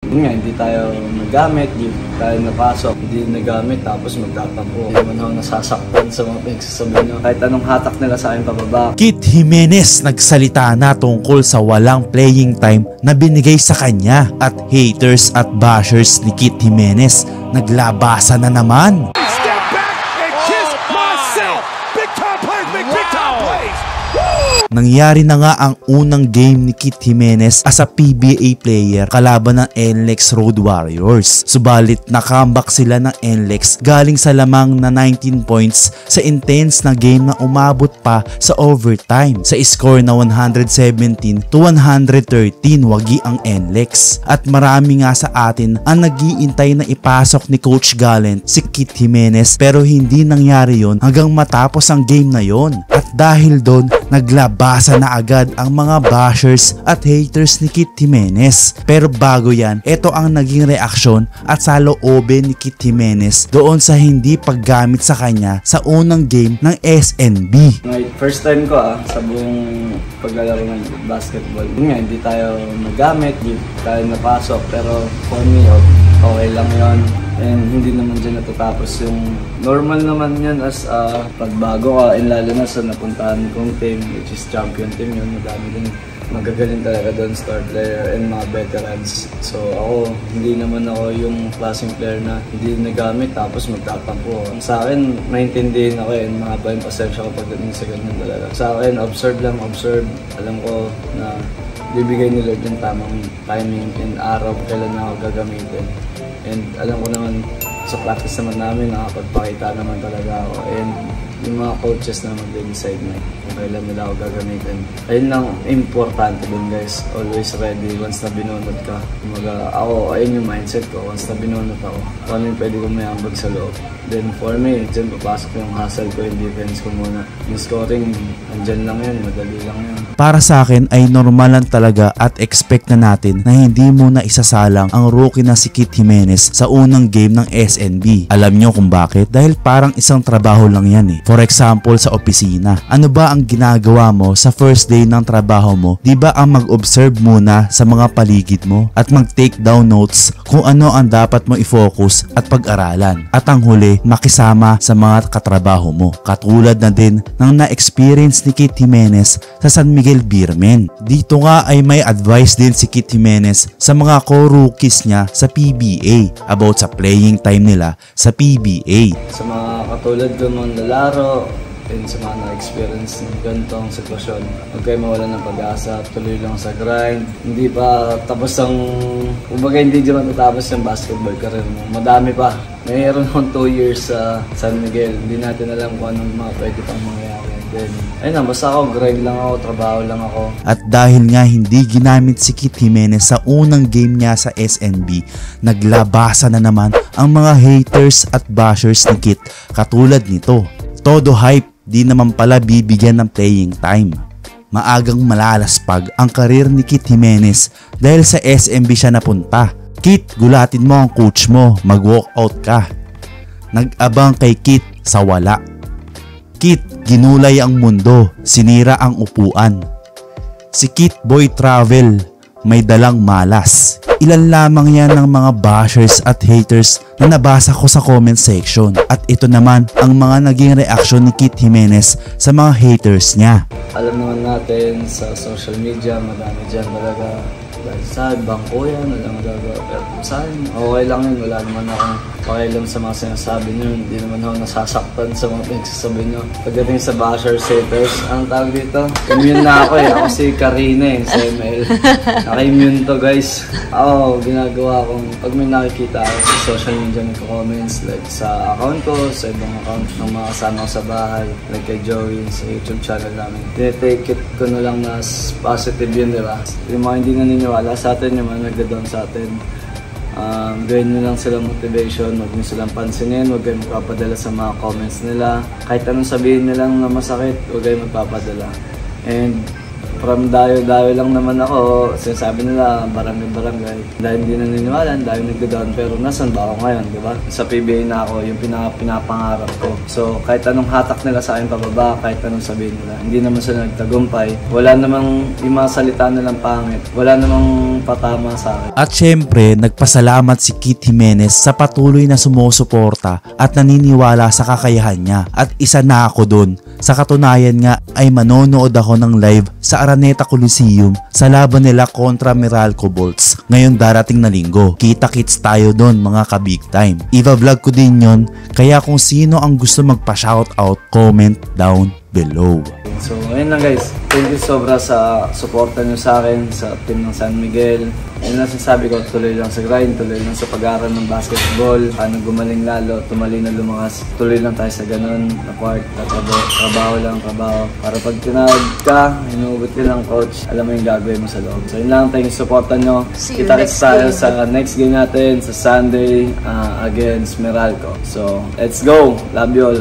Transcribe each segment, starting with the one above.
Yun nga, hindi tayo nagamit, hindi tayo napasok, hindi nagamit, tapos magtatampo. Hindi naman ako nasasaktan sa mga pinagsasabi nyo. Kahit anong hatak nila sa akin pababa. Kit Jimenez nagsalita na tungkol sa walang playing time na binigay sa kanya at haters at bashers ni Kit Jimenez naglabasan na naman. Nangyari na nga ang unang game ni Kit Jimenez as a PBA player kalaban ng NLEX Road Warriors. Subalit nakambak sila ng NLEX galing sa lamang na 19 points sa intense na game na umabot pa sa overtime sa score na 117 to 113 wagi ang NLEX. At marami nga sa atin ang nag-iintay na ipasok ni Coach Gallant si Kit Jimenez pero hindi nangyari yon hanggang matapos ang game na yon. At dahil doon naglabasa na agad ang mga bashers at haters ni Kit Jimenez. Pero bago yan, ito ang naging reaksyon at saloobin ni Kit Jimenez doon sa hindi paggamit sa kanya sa unang game ng SNB. First time ko sa buong paglalaro ng basketball. Yun nga, hindi tayo nagamit, hindi tayo napasok, pero for me, okay lang yon. And hindi naman dyan natatapos yung normal naman yan as pagbago ka, and lalo na sa napuntahan kong team, which is champion team yun. Madami din magagaling talaga doon, star player and mga veterans. So ako, hindi naman ako yung klaseng player na hindi nagamit tapos magtatampo. Sa akin, maintindihin ako and mahaba yung pasensya ko pagdating sa ganyan talaga. Sa akin, observe lang, observe. Alam ko na bibigay ni Lord yung tamang timing and araw kailan na ako gagamitin. And alam ko naman, sa practice naman namin, nakapagpakita naman talaga ako. And yung mga coaches naman din sa na kung kailan nila ako gagamitin. Ayun lang, importante dun guys. Always ready once na binunod ka. Ako, ayun yung mindset ko. Once na binunod ako, kung ano yung pwede kong mayambag sa loob. Then for me, dyan papasok yung hustle ko, yung defense ko muna. Yung scoring, andyan lang yan, madali lang yan. Para sa akin ay normal lang talaga at expect na natin na hindi muna isasalang ang rookie na si Kit Jimenez sa unang game ng SNB. Alam nyo kung bakit? Dahil parang isang trabaho lang yan eh. For example, sa opisina. Ano ba ang ginagawa mo sa first day ng trabaho mo? Di ba ang mag-observe muna sa mga paligid mo at mag-take down notes kung ano ang dapat mo i-focus at pag-aralan. At ang huli, makisama sa mga katrabaho mo. Katulad na din ng na-experience ni Kit Jimenez sa San Miguel Beermen. Dito nga ay may advice din si Kit Jimenez sa mga co-rookies niya sa PBA about sa playing time nila sa PBA. Sa mga katulad ko mga lalaro and sa mga na-experience ng ganitong sitwasyon, huwag kayo mawalan ng pag-asa, tuloy lang sa grind. Hindi pa tapos ang, kumbaga hindi dyan matatapos yung basketball career mo. Madami pa. Mayroon akong 2 years sa San Miguel. Hindi natin alam kung anong mga pwede pang mangyayari. Then, ayun na, basta ako, grind lang ako, trabaho lang ako. At dahil nga hindi ginamit si Kit Jimenez sa unang game niya sa SNB, naglabasa na naman ang mga haters at bashers ni Kit katulad nito. Todo hype, di naman pala bibigyan ng playing time. Maagang malalaspag ang karir ni Kit Jimenez dahil sa SNB siya napunta. Kit, gulatin mo ang coach mo, mag-walkout ka. Nag-abang kay Kit sa wala. Kit, ginulay ang mundo, sinira ang upuan. Si Kit Boy Travel, may dalang malas. Ilan lamang yan ng mga bashers at haters na nabasa ko sa comment section. At ito naman ang mga naging reaksyon ni Kit Jimenez sa mga haters niya. Alam naman natin sa social media, madami dyan talaga. Dahil sa bangko yan, walang magagawa. Pero sa akin, okay lang yun. Wala naman akong pakialam sa mga sinasabi nyo. Hindi naman ako nasasaktan sa mga pinagsasabi nyo. Pagdating sa bashers, haters, anong tawag dito? Immune na ako eh. Ako si Karina eh, sa ML. Naka-immune to guys. Ako, ginagawa kong pag may nakikita ako sa social media, nagko-comments like sa account ko, sa ibang account ng mga kasama ko sa bahay, like kay Joey, sa YouTube channel namin. Tinetake it ko na lang na positive yun, diba? Yung mga hindi naniniwala sa atin, yung mga nagda-down sa atin, gawin nyo lang silang motivation, huwag nyo silang pansinin, huwag kayo magpapadala sa mga comments nila. Kahit anong sabihin nilang na masakit, huwag kayo magpapadala. And from dayo-dayo lang naman ako. Sinasabi nila, barangay. Dahil hindi naniniwala, dahil nag-down. Pero nasan ba ako ngayon, di ba? Sa PBA na ako, yung pinapangarap ko. So, kahit anong hatak nila sa akin pababa, kahit anong sabihin nila, hindi naman sila nagtagumpay. Wala namang yung mga salita nilang pangit. Wala namang patama sa akin. At syempre, nagpasalamat si Kit Jimenez sa patuloy na sumusuporta at naniniwala sa kakayahan niya. At isa na ako dun. Sa katunayan nga ay manonood ako ng live sa Araneta Coliseum sa laban nila kontra Meralco Bolts ngayong darating na linggo. Kita-kits tayo dun mga ka-big time. Iva-vlog ko din yon, kaya kung sino ang gusto magpa-shoutout, comment down below. So, ayun lang guys. Thank you sobra sa suporta nyo sa akin, sa team ng San Miguel. Ayun lang sinasabi ko, tuloy lang sa grind, tuloy lang sa pag-aaral ng basketball. Paano gumaling lalo, tumali na lumakas. Tuloy lang tayo sa ganun, na part, trabaho. Para pag tinawag ka, inuubot ka ng coach, alam mo yung gagawin mo sa loob. So, yun lang, thank you sa suporta nyo. Kita-kits tayo sa next game natin, sa Sunday against Meralco. So, let's go! Love you all!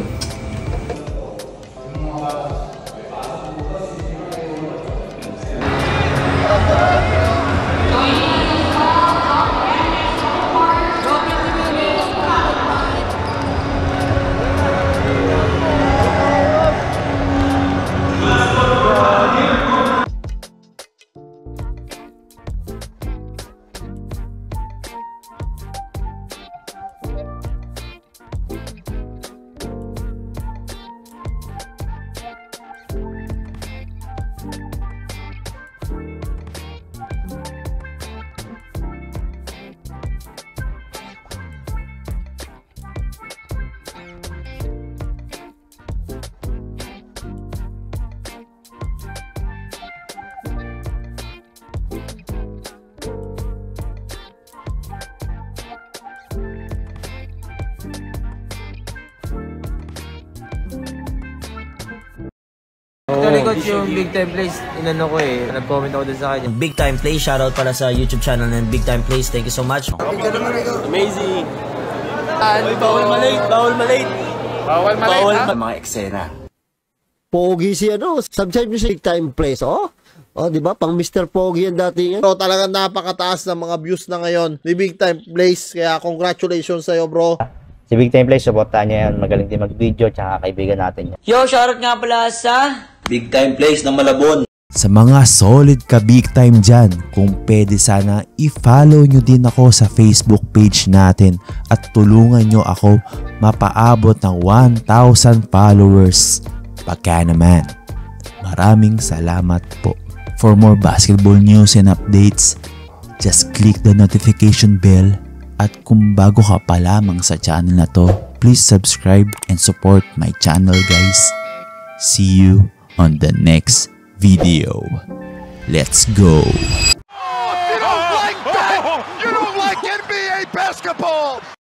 Actually, coach, yung Big Time Plays, inano ko nag-comment ako dun sa kanya. Big Time Plays, shoutout pala sa YouTube channel ng Big Time Plays. Thank you so much. Amazing! Bawal malate! Mga eksena. Pogi si subscribe niyo si Big Time Plays, di ba? Pang Mr. Pogi yan dati yan. Bro, talagang napakataas ng mga views na ngayon ni Big Time Plays. Kaya congratulations sa'yo, bro. Si Big Time Plays, supportahan niya yan. Magaling din mag-video, tsaka kaibigan natin yan. Yo, shoutout nga pala sa Big Time Plays ng Malabon. Sa mga solid ka big time dyan, kung pwede sana i-follow nyo din ako sa Facebook page natin at tulungan nyo ako mapaabot ng 1,000 followers. Pagka naman. Maraming salamat po. For more basketball news and updates, just click the notification bell. At kung bago ka pa lamang sa channel na to, please subscribe and support my channel guys. See you on the next video. Let's go! You don't like that? You don't like NBA basketball?